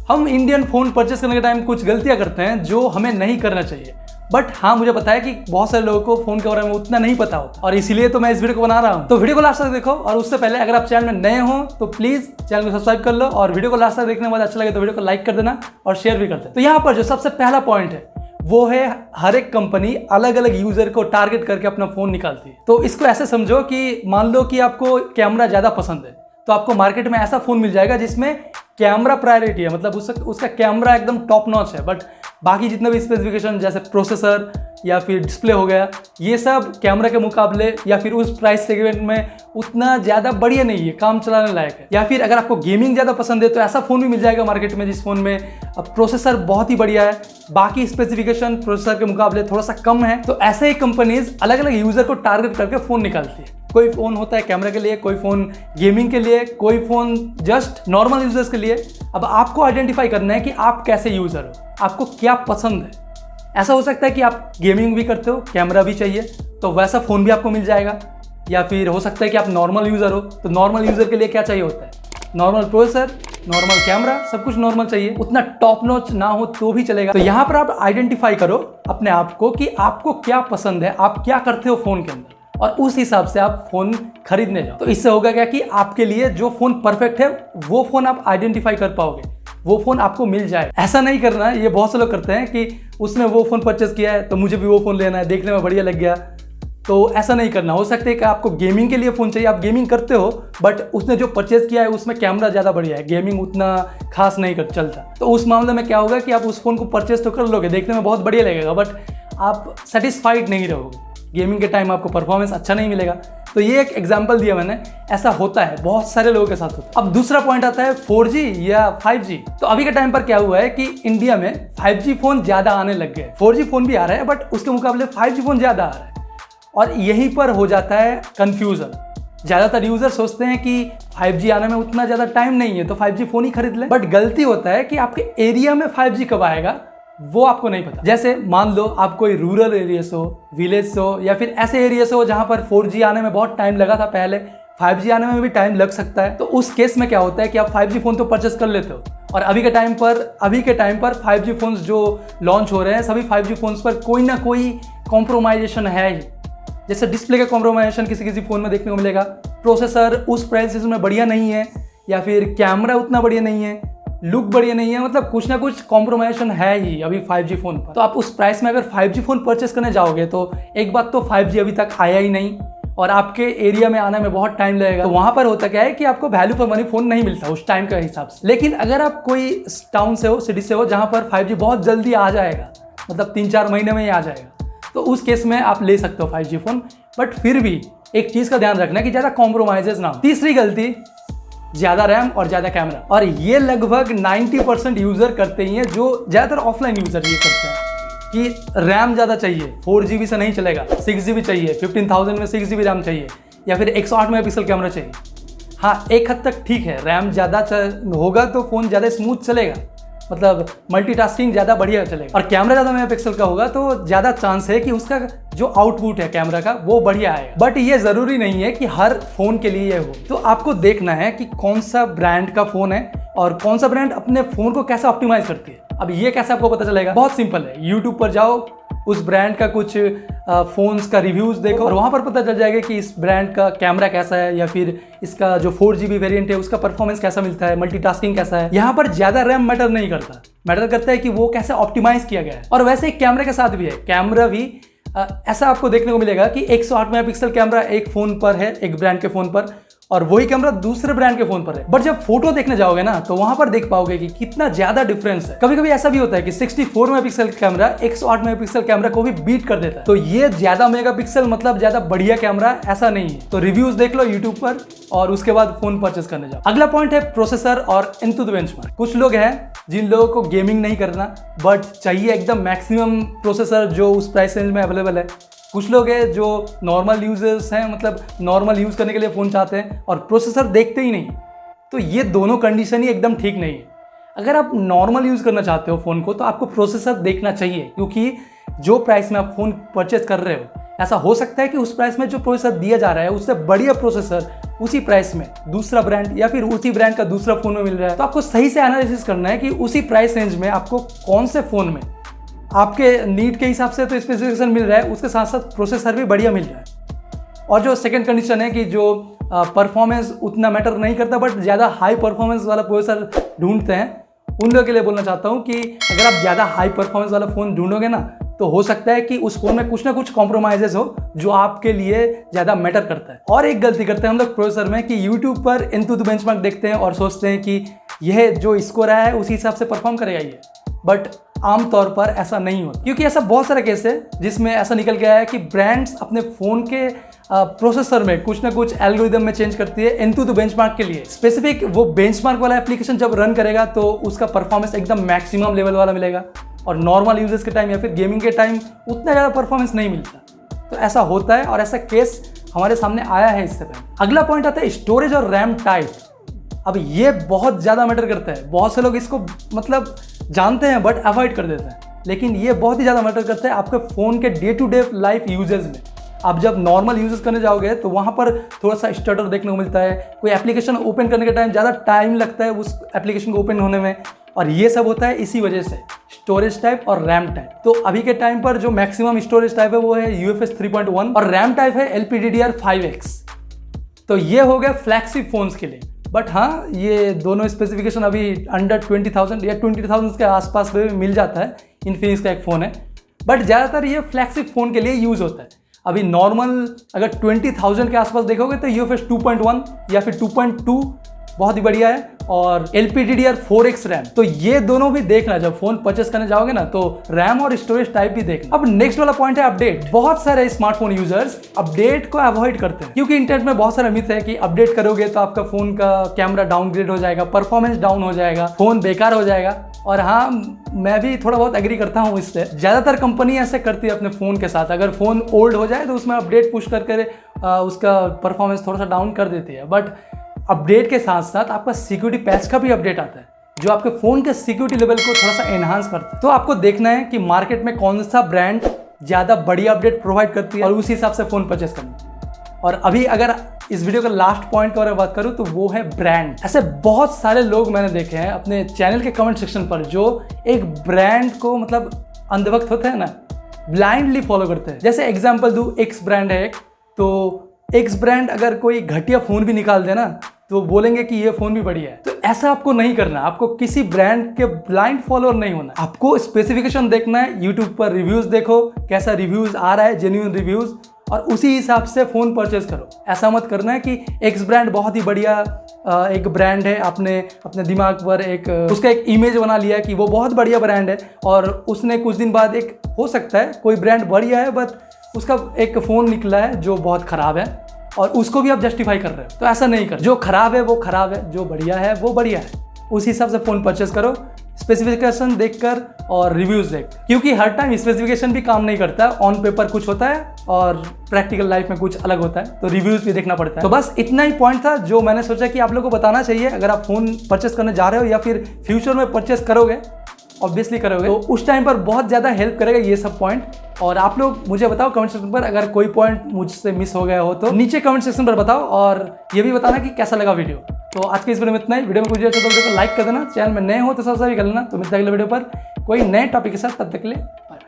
हम Indian phone purchase करने के टाइम कुछ गलतियां करते हैं जो हमें नहीं करना चाहिए। बट हाँ, मुझे पता है कि बहुत सारे लोगों को फ़ोन के बारे में उतना नहीं पता होता और इसीलिए तो मैं इस वीडियो को बना रहा हूँ। तो वीडियो को लास्ट तक देखो और उससे पहले अगर आप चैनल में नए हो तो प्लीज़ चैनल को सब्सक्राइब कर लो और वीडियो को लास्ट तक देखने के बाद अच्छा लगे तो वीडियो को लाइक कर देना और शेयर भी कर देना। तो यहाँ पर जो सबसे पहला पॉइंट है वो है हर एक कंपनी अलग अलग यूजर को टारगेट करके अपना फ़ोन निकालती है। तो इसको ऐसे समझो कि मान लो कि आपको कैमरा ज़्यादा पसंद है तो आपको मार्केट में ऐसा फ़ोन मिल जाएगा जिसमें कैमरा प्रायोरिटी है, मतलब उसका कैमरा एकदम टॉप नॉच है, बट बाकी जितने भी स्पेसिफिकेशन जैसे प्रोसेसर या फिर डिस्प्ले हो गया, ये सब कैमरा के मुकाबले या फिर उस प्राइस सेगमेंट में उतना ज़्यादा बढ़िया नहीं है, काम चलाने लायक है। या फिर अगर आपको गेमिंग ज़्यादा पसंद है तो ऐसा फ़ोन भी मिल जाएगा मार्केट में जिस फ़ोन में प्रोसेसर बहुत ही बढ़िया है, बाकी स्पेसिफिकेशन प्रोसेसर के मुकाबले थोड़ा सा कम है। तो ऐसे ही कंपनीज अलग अलग यूज़र को टारगेट करके फ़ोन निकालती है। कोई फ़ोन होता है कैमरा के लिए, कोई फ़ोन गेमिंग के लिए, कोई फ़ोन जस्ट नॉर्मल यूजर्स के लिए। अब आपको आइडेंटिफाई करना है कि आप कैसे यूज़र हो, आपको क्या पसंद है। ऐसा हो सकता है कि आप गेमिंग भी करते हो, कैमरा भी चाहिए, तो वैसा फ़ोन भी आपको मिल जाएगा। या फिर हो सकता है कि आप नॉर्मल यूज़र हो, तो नॉर्मल यूज़र के लिए क्या चाहिए होता है, नॉर्मल प्रोसेसर, नॉर्मल कैमरा, सब कुछ नॉर्मल चाहिए, उतना टॉप नॉच ना हो तो भी चलेगा। तो यहाँ पर आप आइडेंटिफाई करो अपने आप को कि आपको क्या पसंद है, आप क्या करते हो फ़ोन के अंदर, और उस हिसाब से आप फ़ोन खरीदने जाओ। तो इससे होगा क्या कि आपके लिए जो फ़ोन परफेक्ट है वो फ़ोन आप आइडेंटिफाई कर पाओगे, वो फ़ोन आपको मिल जाए। ऐसा नहीं करना है, ये बहुत से लोग करते हैं कि उसने वो फ़ोन परचेस किया है तो मुझे भी वो फ़ोन लेना है, देखने में बढ़िया लग गया। तो ऐसा नहीं करना। हो सकता है कि आपको गेमिंग के लिए फ़ोन चाहिए, आप गेमिंग करते हो, बट उसने जो परचेस किया है उसमें कैमरा ज़्यादा बढ़िया है, गेमिंग उतना खास नहीं चलता। तो उस मामले में क्या होगा कि आप उस फ़ोन को परचेस तो कर लोगे, देखने में बहुत बढ़िया लगेगा, बट आप सेटिस्फाइड नहीं रहोगे। गेमिंग के टाइम आपको परफॉर्मेंस अच्छा नहीं मिलेगा। तो ये एक एग्जांपल दिया मैंने, ऐसा होता है, बहुत सारे लोगों के साथ होता है। अब दूसरा पॉइंट आता है 4G या 5G। तो अभी के टाइम पर क्या हुआ है कि इंडिया में 5G फोन ज्यादा आने लग गए। 4G फोन भी आ रहा है बट उसके मुकाबले 5G फोन ज्यादा आ रहा है और यहीं पर हो जाता है कंफ्यूजन। ज़्यादातर यूज़र सोचते हैं कि 5G आने में उतना ज़्यादा टाइम नहीं है तो 5G फ़ोन ही खरीद लें, बट गलती होता है कि आपके एरिया में 5G कब आएगा वो आपको नहीं पता। जैसे मान लो आप कोई रूरल एरियाज हो, विलेज हो, या फिर ऐसे एरियाज हो जहाँ पर 4G आने में बहुत टाइम लगा था पहले, 5G आने में भी टाइम लग सकता है। तो उस केस में क्या होता है कि आप 5G फ़ोन तो परचेस कर लेते हो और अभी के टाइम पर 5G फ़ोन्स जो लॉन्च हो रहे हैं सभी 5G फ़ोन्स पर कोई ना कोई कॉम्प्रोमाइजेशन है ही। जैसे डिस्प्ले का कॉम्प्रोमाइजेशन किसी किसी फ़ोन में देखने को मिलेगा, प्रोसेसर उस प्राइस में बढ़िया नहीं है, या फिर कैमरा उतना बढ़िया नहीं है, लुक बढ़िया नहीं है, मतलब कुछ ना कुछ कॉम्प्रोमाइजेशन है ही अभी 5G फ़ोन पर। तो आप उस प्राइस में अगर 5G फ़ोन परचेस करने जाओगे तो एक बात तो 5G अभी तक आया ही नहीं और आपके एरिया में आने में बहुत टाइम लगेगा। तो वहाँ पर होता क्या है कि आपको वैल्यू फॉर मनी फ़ोन नहीं मिलता उस टाइम के हिसाब से। लेकिन अगर आप कोई टाउन से हो, सिटी से हो, जहाँ पर 5G बहुत जल्दी आ जाएगा, मतलब 3-4 महीने में ही आ जाएगा, तो उस केस में आप ले सकते हो 5G फ़ोन। बट फिर भी एक चीज़ का ध्यान रखना कि ज़्यादा कॉम्प्रोमाइजेस ना हो। तीसरी गलती, ज़्यादा रैम और ज़्यादा कैमरा, और ये लगभग 90% यूज़र करते ही हैं, जो ज़्यादातर ऑफलाइन यूज़र ये करते हैं कि रैम ज़्यादा चाहिए, 4GB से नहीं चलेगा, 6GB चाहिए, 15,000 में 6GB रैम चाहिए, या फिर 108 मेगापिक्सल कैमरा चाहिए। हाँ, एक हद तक ठीक है, रैम ज़्यादा होगा तो फ़ोन ज़्यादा स्मूथ चलेगा, मतलब मल्टीटास्किंग ज़्यादा बढ़िया चलेगा, और कैमरा ज़्यादा मेगापिक्सल का होगा तो ज़्यादा चांस है कि उसका जो आउटपुट है कैमरा का वो बढ़िया आएगा। बट ये ज़रूरी नहीं है कि हर फ़ोन के लिए ये हो। तो आपको देखना है कि कौन सा ब्रांड का फ़ोन है और कौन सा ब्रांड अपने फ़ोन को कैसे ऑप्टिमाइज करती है। अब ये कैसे आपको पता चलेगा? बहुत सिंपल है, यूट्यूब पर जाओ, उस ब्रांड का कुछ फ़ोन्स का रिव्यूज़ देखो और वहाँ पर पता चल जाएगा कि इस ब्रांड का कैमरा कैसा है, या फिर इसका जो 4GB वेरिएंट है उसका परफॉर्मेंस कैसा मिलता है, मल्टीटास्किंग कैसा है। यहाँ पर ज़्यादा रैम मैटर नहीं करता, मैटर करता है कि वो कैसे ऑप्टिमाइज किया गया है। और वैसे ही कैमरा के साथ भी है, कैमरा भी ऐसा आपको देखने को मिलेगा कि 108 मेगापिक्सल कैमरा एक फ़ोन पर है, एक ब्रांड के फ़ोन पर, और वही कैमरा दूसरे ब्रांड के फोन पर है। बट जब फोटो देखने जाओगे ना तो वहां पर देख पाओगे कि कितना ज्यादा डिफरेंस है। कभी कभी ऐसा भी होता है कि 64 मेगापिक्सल कैमरा 108 मेगापिक्सल कैमरा को भी बीट कर देता है। तो ये ज्यादा मेगापिक्सल मतलब ज्यादा बढ़िया कैमरा ऐसा नहीं है। तो रिव्यूज देख लो यूट्यूब पर और उसके बाद फोन परचेस करने जाओ। अगला पॉइंट है प्रोसेसर और इनटू द बेंचमार्क। कुछ लोग हैं जिन लोगों को गेमिंग नहीं करना बट चाहिए एकदम मैक्सिमम प्रोसेसर जो उस प्राइस रेंज में अवेलेबल है। कुछ लोग हैं जो नॉर्मल यूजर्स हैं, मतलब नॉर्मल यूज़ करने के लिए फ़ोन चाहते हैं और प्रोसेसर देखते ही नहीं। तो ये दोनों कंडीशन ही एकदम ठीक नहीं है। अगर आप नॉर्मल यूज़ करना चाहते हो फ़ोन को तो आपको प्रोसेसर देखना चाहिए, क्योंकि जो प्राइस में आप फ़ोन परचेस कर रहे हो ऐसा हो सकता है कि उस प्राइस में जो प्रोसेसर दिया जा रहा है उससे बढ़िया प्रोसेसर उसी प्राइस में दूसरा ब्रांड या फिर उसी ब्रांड का दूसरा फोन में मिल रहा है। तो आपको सही से एनालिसिस करना है कि उसी प्राइस रेंज में आपको कौन से फोन में आपके नीड के हिसाब से तो स्पेसिफिकेशन मिल रहा है, उसके साथ साथ प्रोसेसर भी बढ़िया मिल रहा है। और जो सेकंड कंडीशन है कि जो परफॉर्मेंस उतना मैटर नहीं करता बट ज़्यादा हाई परफॉर्मेंस वाला प्रोसेसर ढूंढते हैं, उन लोगों के लिए बोलना चाहता हूँ कि अगर आप ज़्यादा हाई परफॉर्मेंस वाला फ़ोन ढूंढोगे ना तो हो सकता है कि उस फोन में कुछ ना कुछ कॉम्प्रोमाइजेस हो जो आपके लिए ज़्यादा मैटर करता है। और एक गलती करते हैं हम लोग प्रोसेसर में कि यूट्यूब पर AnTuTu बेंचमार्क देखते हैं और सोचते हैं कि यह जो स्कोर आया है उसी हिसाब से परफॉर्म करेगा ये, बट आमतौर पर ऐसा नहीं होता, क्योंकि ऐसा बहुत सारा केस है जिसमें ऐसा निकल गया है कि ब्रांड्स अपने फ़ोन के प्रोसेसर में कुछ ना कुछ एल्गोरिदम में चेंज करती है AnTuTu बेंचमार्क के लिए। स्पेसिफिक वो बेंचमार्क वाला एप्लीकेशन जब रन करेगा तो उसका परफॉर्मेंस एकदम मैक्सिमम लेवल वाला मिलेगा और नॉर्मल यूजर्स के टाइम या फिर गेमिंग के टाइम उतना ज़्यादा परफॉर्मेंस नहीं मिलता। तो ऐसा होता है और ऐसा केस हमारे सामने आया है इससे पहले। अगला पॉइंट आता है स्टोरेज और रैम टाइप। अब ये बहुत ज़्यादा मैटर करता है, बहुत से लोग इसको मतलब जानते हैं बट अवॉइड कर देते हैं, लेकिन ये बहुत ही ज़्यादा मैटर करता है आपके फ़ोन के day to day life usages में। आप जब नॉर्मल यूजेस करने जाओगे तो वहाँ पर थोड़ा सा स्टटर देखने को मिलता है, कोई एप्लीकेशन ओपन करने के टाइम ज़्यादा टाइम लगता है उस एप्लीकेशन को ओपन होने में, और ये सब होता है इसी वजह से स्टोरेज टाइप और रैम टाइप। तो अभी के टाइम पर जो मैक्सिमम स्टोरेज टाइप है वो है UFS 3.1 और रैम टाइप है LPDDR5X। तो ये हो गया फ्लैगशिप फोन्स के लिए। बट हाँ, ये दोनों स्पेसिफिकेशन अभी अंडर 20,000 या 20,000 के आसपास में मिल जाता है। इन्फिनिक्स का एक फ़ोन है, बट ज़्यादातर ये फ्लैगशिप फ़ोन के लिए यूज़ होता है। अभी नॉर्मल अगर 20,000 के आसपास देखोगे तो UFS 2.1 या फिर 2.2 बहुत ही बढ़िया है, और LPDDR4X रैम। तो ये दोनों भी देखना, जब फोन परचेस करने जाओगे ना तो रैम और स्टोरेज टाइप भी देखना। अब नेक्स्ट वाला पॉइंट है अपडेट। बहुत सारे स्मार्टफोन यूजर्स अपडेट को अवॉइड करते हैं क्योंकि इंटरनेट में बहुत सारा मिथ है कि अपडेट करोगे तो आपका फोन का कैमरा डाउनग्रेड हो जाएगा, परफॉर्मेंस डाउन हो जाएगा, फोन बेकार हो जाएगा। और हाँ, मैं भी थोड़ा बहुत एग्री करता हूँ इससे। ज़्यादातर कंपनी ऐसे करती है अपने फ़ोन के साथ, अगर फ़ोन ओल्ड हो जाए तो उसमें अपडेट पुश करके उसका परफॉर्मेंस थोड़ा सा डाउन कर देती है। बट अपडेट के साथ साथ आपका सिक्योरिटी पैच का भी अपडेट आता है जो आपके फ़ोन के सिक्योरिटी लेवल को थोड़ा सा एनहांस करता है। तो आपको देखना है कि मार्केट में कौन सा ब्रांड ज़्यादा बढ़िया अपडेट प्रोवाइड करती है और उसी हिसाब से फ़ोन परचेस करना। और अभी अगर इस वीडियो का लास्ट पॉइंट के बारे में बात करूँ तो वो है ब्रांड। ऐसे बहुत सारे लोग मैंने देखे हैं अपने चैनल के कमेंट सेक्शन पर जो एक ब्रांड को मतलब अंधभक्त होते हैं ना, ब्लाइंडली फॉलो करते हैं। जैसे एग्जांपल दूँ, एक्स ब्रांड है एक, तो एक्स ब्रांड अगर कोई घटिया फ़ोन भी निकाल दे ना तो बोलेंगे कि ये फ़ोन भी बढ़िया है। तो ऐसा आपको नहीं करना, आपको किसी ब्रांड के ब्लाइंड फॉलोअर नहीं होना। आपको स्पेसिफिकेशन देखना है, यूट्यूब पर रिव्यूज़ देखो, कैसा रिव्यूज़ आ रहा है, जेन्युइन रिव्यूज़, और उसी हिसाब से फ़ोन परचेज करो। ऐसा मत करना है कि एक्स ब्रांड बहुत ही बढ़िया एक ब्रांड है, आपने अपने दिमाग पर एक उसका एक इमेज बना लिया कि वो बहुत बढ़िया ब्रांड है, और उसने कुछ दिन बाद एक हो सकता है कोई ब्रांड बढ़िया है बट उसका एक फ़ोन निकला है जो बहुत ख़राब है और उसको भी आप जस्टिफाई कर रहे हो। तो ऐसा नहीं कर, जो खराब है वो खराब है, जो बढ़िया है वो बढ़िया है, उस हिसाब से फ़ोन परचेस करो, स्पेसिफिकेशन देखकर और रिव्यूज़ देख, क्योंकि हर टाइम स्पेसिफिकेशन भी काम नहीं करता। ऑन पेपर कुछ होता है और प्रैक्टिकल लाइफ में कुछ अलग होता है, तो रिव्यूज़ भी देखना पड़ता है। तो बस इतना ही पॉइंट था जो मैंने सोचा कि आप लोगों को बताना चाहिए। अगर आप फ़ोन परचेस करने जा रहे हो या फिर फ्यूचर में परचेस करोगे, ऑब्वियसली करोगे, तो उस टाइम पर बहुत ज़्यादा हेल्प करेगा ये सब पॉइंट। और आप लोग मुझे बताओ कमेंट सेक्शन पर, अगर कोई पॉइंट मुझसे मिस हो गया हो तो नीचे कमेंट सेक्शन पर बताओ, और ये भी बताना कि कैसा लगा वीडियो। तो आज के इस वीडियो में इतना ही। वीडियो में कुछ अच्छा तो वीडियो को लाइक कर देना, चैनल में नए हो तो सब्सक्राइब कर लेना। तो मिलते हैं अगले वीडियो पर कोई नए टॉपिक के साथ, तब तक के लिए बाय।